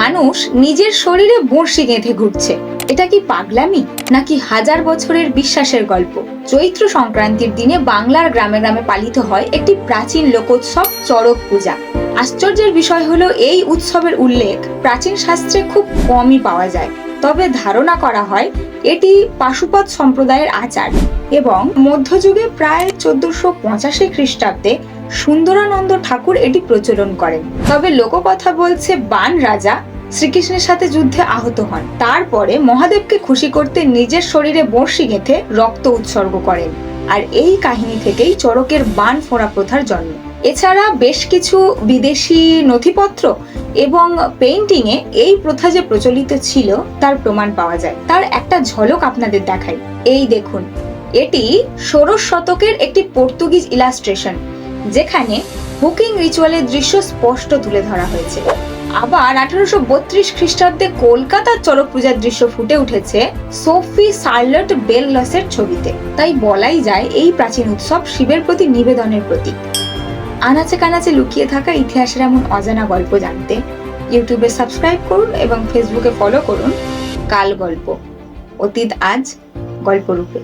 মানুষ নিজের শরীরে বড়শি গেঁথে ঘুরছে। এটা কি পাগলামি নাকি হাজার বছরের বিশ্বাসের গল্প? চৈত্র সংক্রান্তির দিনে বাংলার গ্রামে গ্রামে পালিত হয় একটি প্রাচীন লোকোৎসব চড়ক পূজা। আশ্চর্যের বিষয় হলো এই উৎসবের উল্লেখ প্রাচীন শাস্ত্রে খুব কমই পাওয়া যায়। তবে ধারণা করা হয় এটি পাশুপত সম্প্রদায়ের আচার এবং মধ্যযুগে প্রায় 1485 খ্রিস্টাব্দে সুন্দরানন্দ ঠাকুর এটি প্রচলন করেন। তবে লোককথা বলছে বান রাজা শ্রীকৃষ্ণের সাথে যুদ্ধে আহত হন, তারপরে মহাদেবকে খুশি করতে নিজের শরীরে বড়শি গেঁথে রক্ত উৎসর্গ করেন। আর এই কাহিনী থেকেই চড়কের বান ফোঁড়া প্রথার জন্ম। এছাড়া বেশ কিছু বিদেশি নথিপত্র এবং পেইন্টিং এ এই প্রথা যে প্রচলিত ছিল তার প্রমাণ পাওয়া যায়। তার একটা ঝলক আপনাদের দেখাই। এই দেখুন, এটি 16 শতকের একটি পর্তুগিজ ইলাস্ট্রেশন, যেখানে হুকিং রিচুয়ালের দৃশ্য স্পষ্ট তুলে ধরা হয়েছে। আবার 1832 খ্রিস্টাব্দে কলকাতার চড়ক পূজার দৃশ্য ফুটে উঠেছে সোফি শার্লট বেল লসের ছবিতে। তাই বলাই যায় এই প্রাচীন উৎসব শিবের প্রতি নিবেদনের প্রতীক। আনাচে কানাচে লুকিয়ে থাকা ইতিহাসের এমন অজানা গল্প জানতে ইউটিউবে সাবস্ক্রাইব করুন এবং ফেসবুকে ফলো করুন কাল গল্প, অতীত আজ গল্পরূপে।